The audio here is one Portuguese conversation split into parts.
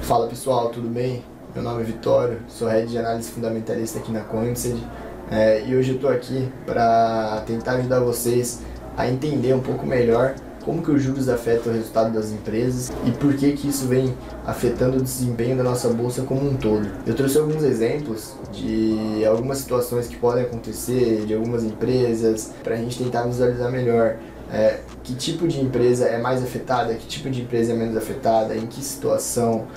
Fala pessoal, tudo bem? Meu nome é Vitório, sou Head de Análise Fundamentalista aqui na Coinbase e hoje eu estou aqui para tentar ajudar vocês a entender um pouco melhor como que os juros afetam o resultado das empresas e por que que isso vem afetando o desempenho da nossa bolsa como um todo. Eu trouxe alguns exemplos de algumas situações que podem acontecer, de algumas empresas, para a gente tentar visualizar melhor que tipo de empresa é mais afetada, que tipo de empresa é menos afetada, em que situação,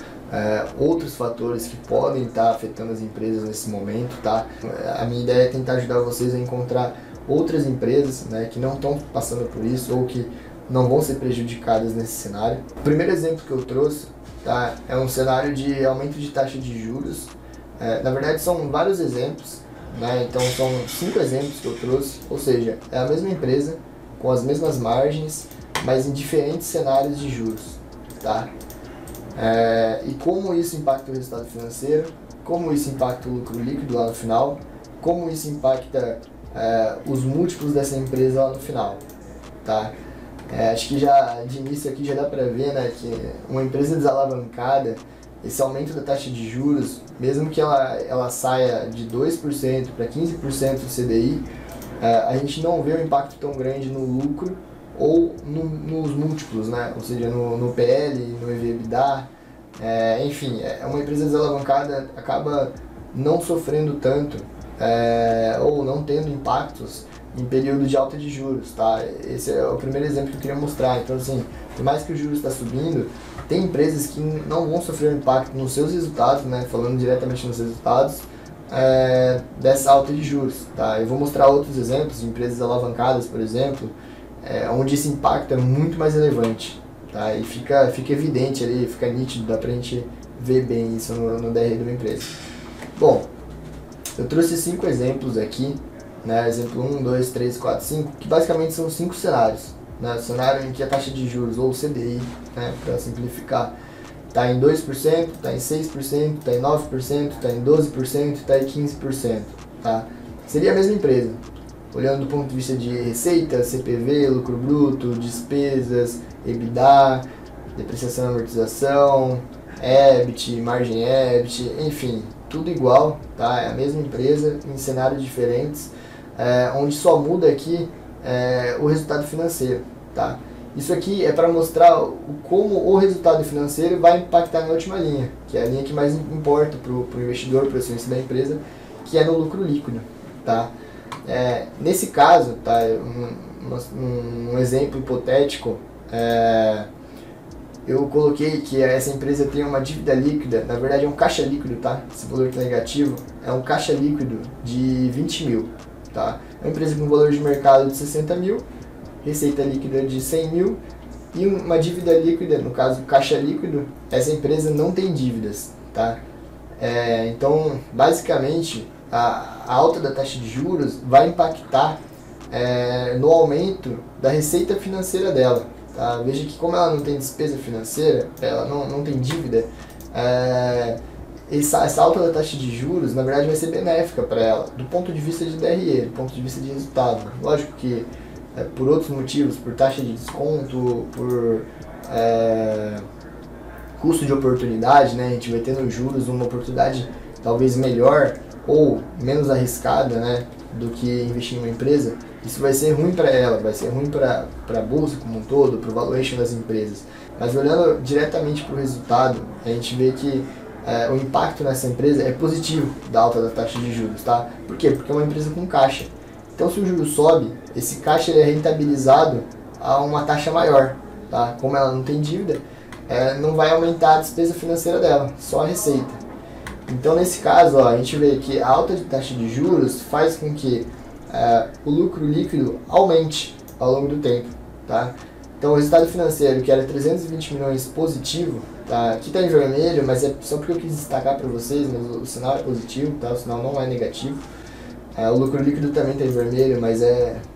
outros fatores que podem estar afetando as empresas nesse momento, tá? A minha ideia é tentar ajudar vocês a encontrar outras empresas, né, que não estão passando por isso ou que não vão ser prejudicadas nesse cenário. O primeiro exemplo que eu trouxe, tá, é um cenário de aumento de taxa de juros. Na verdade são vários exemplos, né, então são 5 exemplos que eu trouxe, ou seja, é a mesma empresa, com as mesmas margens, mas em diferentes cenários de juros, tá? E como isso impacta o resultado financeiro, como isso impacta o lucro líquido lá no final, como isso impacta os múltiplos dessa empresa lá no final, tá? Acho que já de início aqui já dá pra ver, né, que uma empresa desalavancada, esse aumento da taxa de juros, mesmo que ela saia de 2% para 15% do CDI, a gente não vê um impacto tão grande no lucro ou nos múltiplos, né? Ou seja, no PL, no EV/EBITDA, enfim, uma empresa desalavancada acaba não sofrendo tanto ou não tendo impactos em período de alta de juros, tá? Esse é o primeiro exemplo que eu queria mostrar. Então, assim, por mais que o juros está subindo, tem empresas que não vão sofrer um impacto nos seus resultados, né? Falando diretamente nos resultados, dessa alta de juros, tá? Eu vou mostrar outros exemplos de empresas alavancadas, por exemplo, onde esse impacto é muito mais relevante, tá? E fica evidente ali, fica nítido, dá pra gente ver bem isso no DRE de uma empresa. Bom, eu trouxe 5 exemplos aqui, né? Exemplo 1, 2, 3, 4, 5, que basicamente são 5 cenários, né? Cenário em que a taxa de juros, ou CDI, né, para simplificar, está em 2%, está em 6%, está em 9%, está em 12%, está em 15%. Tá? Seria a mesma empresa, olhando do ponto de vista de receita, CPV, lucro bruto, despesas, EBITDA, depreciação e amortização, EBIT, margem EBIT, enfim, tudo igual, tá? É a mesma empresa em cenários diferentes, onde só muda aqui o resultado financeiro. Tá? Isso aqui é para mostrar como o resultado financeiro vai impactar na última linha, que é a linha que mais importa para o investidor, para o acionista da empresa, que é no lucro líquido. Tá? Nesse caso, tá, um exemplo hipotético, eu coloquei que essa empresa tem uma dívida líquida, na verdade é um caixa líquido, tá? Esse valor que é negativo é um caixa líquido de 20 mil. Tá? É uma empresa com valor de mercado de 60 mil, receita líquida de 100 mil e uma dívida líquida, no caso caixa líquido, essa empresa não tem dívidas, tá? Então, basicamente, a alta da taxa de juros vai impactar no aumento da receita financeira dela, tá? Veja que como ela não tem despesa financeira, ela não tem dívida, essa alta da taxa de juros, na verdade, vai ser benéfica para ela, do ponto de vista de DRE, do ponto de vista de resultado. Lógico que por outros motivos, por taxa de desconto, por custo de oportunidade, né? A gente vai ter nos juros uma oportunidade talvez melhor ou menos arriscada, né, do que investir em uma empresa. Isso vai ser ruim para ela, vai ser ruim para a bolsa como um todo, para o valuation das empresas. Mas olhando diretamente para o resultado, a gente vê que o impacto nessa empresa é positivo da alta da taxa de juros, tá? Por quê? Porque é uma empresa com caixa. Então, se o juro sobe, esse caixa ele é rentabilizado a uma taxa maior, tá? Como ela não tem dívida, não vai aumentar a despesa financeira dela, só a receita. Então, nesse caso, ó, a gente vê que a alta de taxa de juros faz com que o lucro líquido aumente ao longo do tempo, tá? Então, o resultado financeiro, que era 320 milhões positivo, tá? Aqui está em vermelho, mas é só porque eu quis destacar para vocês, mas o sinal é positivo, tá? O sinal não é negativo. O lucro líquido também está em vermelho, mas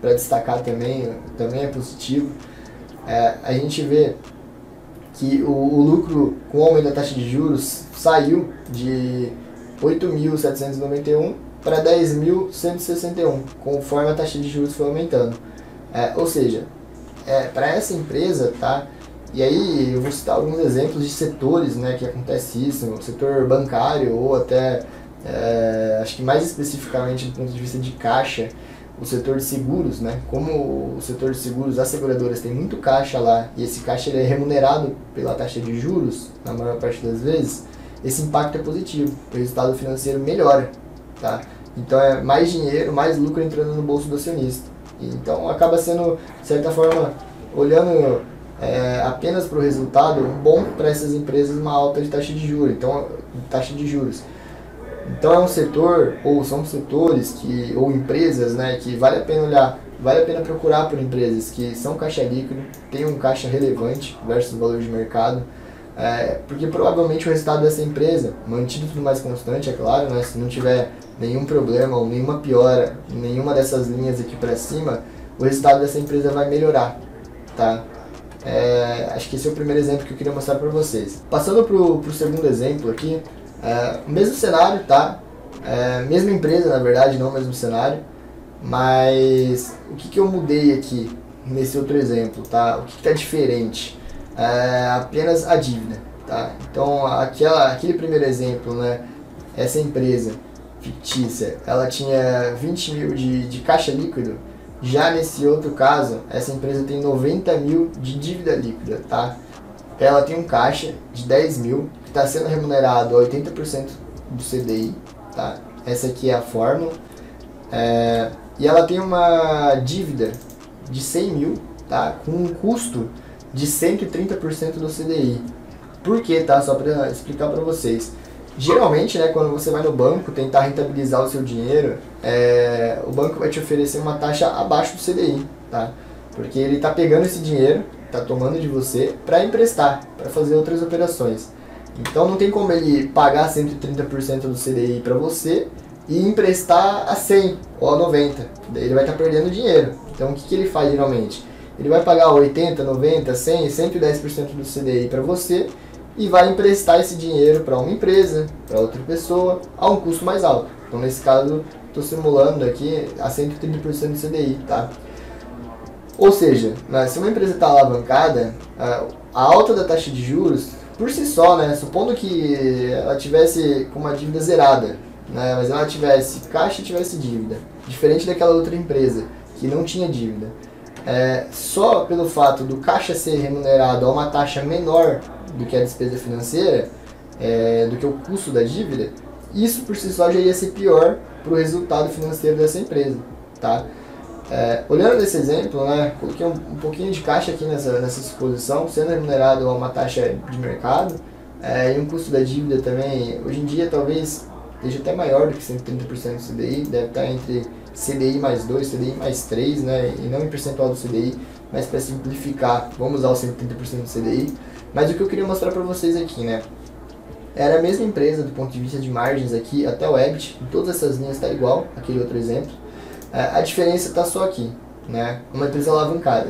para destacar também é positivo. A gente vê que o lucro com o aumento da taxa de juros saiu de 8.791 para 10.161, conforme a taxa de juros foi aumentando. Ou seja, para essa empresa, tá, E aí eu vou citar alguns exemplos de setores, né, que acontece isso, no setor bancário ou até, acho que mais especificamente do ponto de vista de caixa, o setor de seguros, né? Como o setor de seguros, as seguradoras têm muito caixa lá e esse caixa ele é remunerado pela taxa de juros, na maior parte das vezes, esse impacto é positivo, o resultado financeiro melhora, tá? Então é mais dinheiro, mais lucro entrando no bolso do acionista. Então acaba sendo, de certa forma, olhando apenas para o resultado, bom para essas empresas uma alta de taxa de juros. Então é um setor, ou são setores ou empresas, né, que vale a pena olhar, vale a pena procurar por empresas que são caixa líquido, têm um caixa relevante versus o valor de mercado, porque provavelmente o resultado dessa empresa, mantido tudo mais constante, é claro, né, se não tiver nenhum problema ou nenhuma piora, nenhuma dessas linhas aqui para cima, o resultado dessa empresa vai melhorar, tá? Acho que esse é o primeiro exemplo que eu queria mostrar para vocês. Passando para o segundo exemplo aqui, o mesmo cenário, tá? Mesma empresa, na verdade, não o mesmo cenário, mas o que eu mudei aqui nesse outro exemplo, tá? O que está diferente? Apenas a dívida, tá? Então, aquele primeiro exemplo, né? Essa empresa fictícia, ela tinha 20 mil de caixa líquido. Já nesse outro caso, essa empresa tem 90 mil de dívida líquida, tá? Ela tem um caixa de 10 mil, que está sendo remunerado a 80% do CDI, tá? Essa aqui é a fórmula. E ela tem uma dívida de 100 mil, tá? Com um custo de 130% do CDI. Por quê, tá? Só para explicar para vocês. Geralmente, né, quando você vai no banco tentar rentabilizar o seu dinheiro, o banco vai te oferecer uma taxa abaixo do CDI, tá? Porque ele está pegando esse dinheiro, está tomando de você para emprestar, para fazer outras operações. Então não tem como ele pagar 130% do CDI para você e emprestar a 100 ou a 90. Daí ele vai estar perdendo dinheiro. Então o que ele faz geralmente? Ele vai pagar 80, 90, 100, 110% do CDI para você e vai emprestar esse dinheiro para uma empresa, para outra pessoa, a um custo mais alto. Então nesse caso estou simulando aqui a 130% do CDI, tá? Ou seja, se uma empresa está alavancada, a alta da taxa de juros, por si só, né, supondo que ela tivesse com uma dívida zerada, né, mas ela tivesse caixa e tivesse dívida, diferente daquela outra empresa que não tinha dívida, só pelo fato do caixa ser remunerado a uma taxa menor do que a despesa financeira, do que o custo da dívida, isso por si só já ia ser pior para o resultado financeiro dessa empresa, tá? Olhando nesse exemplo, né, coloquei um pouquinho de caixa aqui nessa suposição, sendo remunerado a uma taxa de mercado, e um custo da dívida também, hoje em dia talvez esteja até maior do que 130% do CDI, deve estar entre CDI mais 2, CDI mais 3, né, e não em percentual do CDI, mas para simplificar, vamos usar o 130% do CDI. Mas o que eu queria mostrar para vocês aqui, né, era a mesma empresa do ponto de vista de margens aqui, até o EBIT, em todas essas linhas está igual, aquele outro exemplo. A diferença está só aqui, né? Uma empresa alavancada.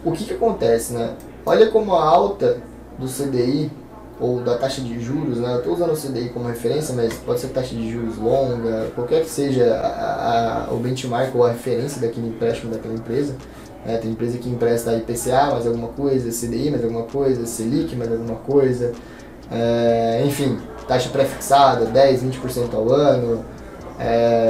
O que acontece, né? Olha como a alta do CDI ou da taxa de juros, né? Eu estou usando o CDI como referência, mas pode ser taxa de juros longa, qualquer que seja o benchmark ou a referência daquele empréstimo daquela empresa. Tem empresa que empresta IPCA mais alguma coisa, CDI mais alguma coisa, Selic mais alguma coisa, enfim, taxa pré-fixada, 10, 20% ao ano.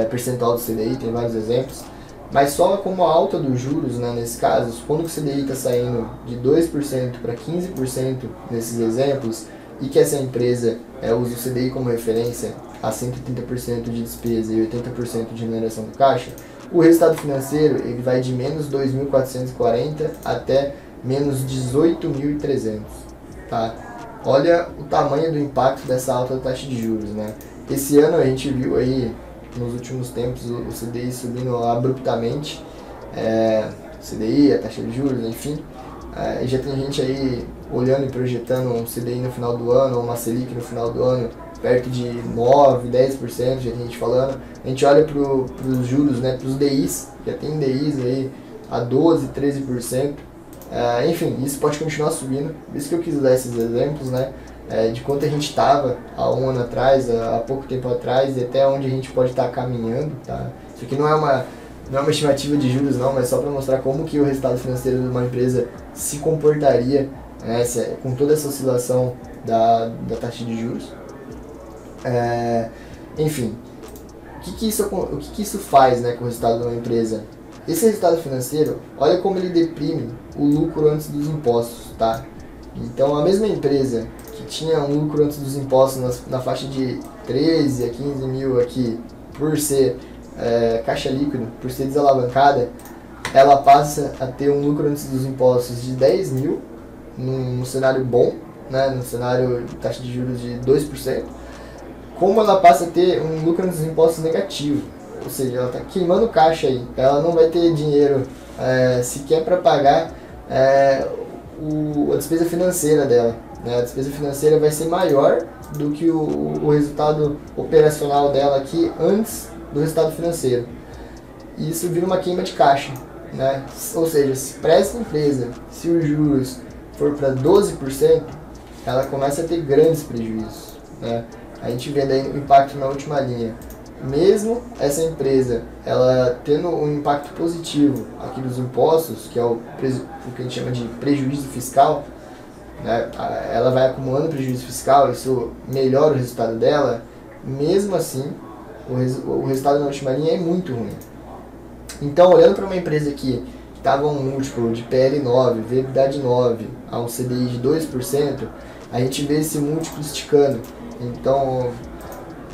Percentual do CDI, tem vários exemplos, mas só como a alta dos juros, né, nesse caso, quando o CDI está saindo de 2% para 15% nesses exemplos, e que essa empresa usa o CDI como referência a 130% de despesa e 80% de remuneração do caixa, o resultado financeiro ele vai de menos 2.440 até menos 18.300, tá? Olha o tamanho do impacto dessa alta taxa de juros, né? Esse ano a gente viu aí nos últimos tempos o CDI subindo abruptamente, CDI, a taxa de juros, enfim, e já tem gente aí olhando e projetando um CDI no final do ano, ou uma Selic no final do ano, perto de 9, 10%, já tem gente falando. A gente olha para os juros, né, para os DIs, já tem DIs aí a 12, 13%, enfim, isso pode continuar subindo, por isso que eu quis dar esses exemplos, né, de quanto a gente estava há um ano atrás, há pouco tempo atrás, e até onde a gente pode estar caminhando, tá? Isso aqui não é uma estimativa de juros não, mas só para mostrar como que o resultado financeiro de uma empresa se comportaria né, com toda essa oscilação da taxa de juros. Enfim, o que isso faz, né, com o resultado de uma empresa? Esse resultado financeiro, olha como ele deprime o lucro antes dos impostos, tá? Então, a mesma empresa que tinha um lucro antes dos impostos na faixa de 13 a 15 mil aqui, por ser caixa líquido, por ser desalavancada, ela passa a ter um lucro antes dos impostos de 10 mil, num cenário bom, né, num cenário de taxa de juros de 2%, como ela passa a ter um lucro antes dos impostos negativo. Ou seja, ela está queimando caixa aí, ela não vai ter dinheiro sequer para pagar a despesa financeira dela. Né? A despesa financeira vai ser maior do que o resultado operacional dela aqui antes do resultado financeiro. E isso vira uma queima de caixa. Né? Ou seja, para essa empresa, se os juros for para 12%, ela começa a ter grandes prejuízos. Né? A gente vê daí o impacto na última linha. Mesmo essa empresa, ela tendo um impacto positivo aqui dos impostos, que é o que a gente chama de prejuízo fiscal, né? Ela vai acumulando prejuízo fiscal, isso melhora o resultado dela, mesmo assim, o resultado na última linha é muito ruim. Então, olhando para uma empresa aqui, que estava um múltiplo de PL 9, EBITDA de 9, a um CDI de 2%, a gente vê esse múltiplo esticando. Então,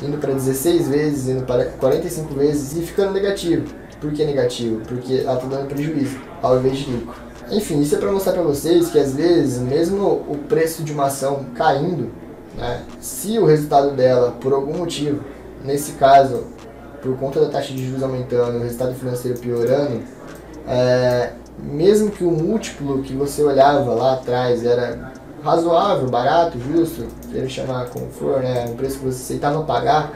indo para 16 vezes, indo para 45 vezes e ficando negativo. Por que negativo? Porque ela está dando prejuízo ao invés de lucro. Enfim, isso é para mostrar para vocês que às vezes, mesmo o preço de uma ação caindo, né, se o resultado dela, por algum motivo, nesse caso, por conta da taxa de juros aumentando, o resultado financeiro piorando, mesmo que o múltiplo que você olhava lá atrás era razoável, barato, justo, queira chamar como for, né, um preço que você aceitava pagar,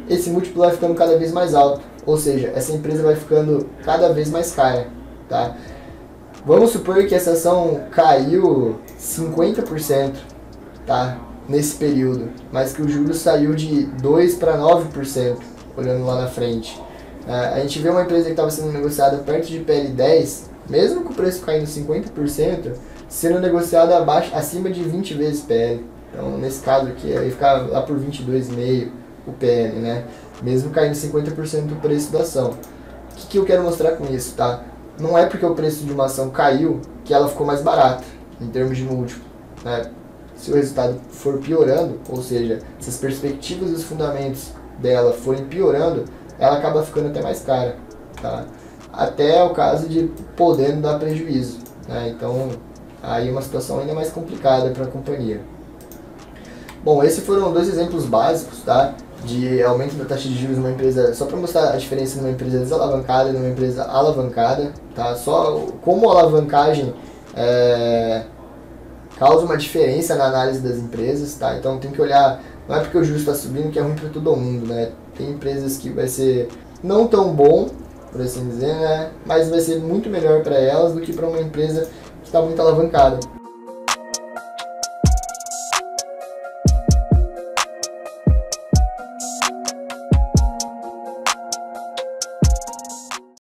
esse múltiplo vai ficando cada vez mais alto. Ou seja, essa empresa vai ficando cada vez mais cara, tá? Vamos supor que essa ação caiu 50%, tá? Nesse período, mas que o juros saiu de 2 para 9%, olhando lá na frente. A gente vê uma empresa que estava sendo negociada perto de PL 10, mesmo com o preço caindo 50%, sendo negociada acima de 20 vezes PL. Então, nesse caso aqui, aí fica lá por 22,5 o PL, né? Mesmo caindo 50% do preço da ação. O que eu quero mostrar com isso, tá? Não é porque o preço de uma ação caiu que ela ficou mais barata, em termos de múltiplo, né? Se o resultado for piorando, ou seja, se as perspectivas e os fundamentos dela forem piorando, ela acaba ficando até mais cara, tá? Até o caso de podendo dar prejuízo, né? Então, aí é uma situação ainda mais complicada para a companhia. Bom, esses foram dois exemplos básicos, tá? De aumento da taxa de juros numa empresa, só para mostrar a diferença numa empresa desalavancada e numa empresa alavancada, tá? Só como a alavancagem causa uma diferença na análise das empresas, tá? Então tem que olhar, não é porque o juros está subindo que é ruim para todo mundo, né? Tem empresas que vai ser não tão bom, por assim dizer, né? Mas vai ser muito melhor para elas do que para uma empresa que está muito alavancada.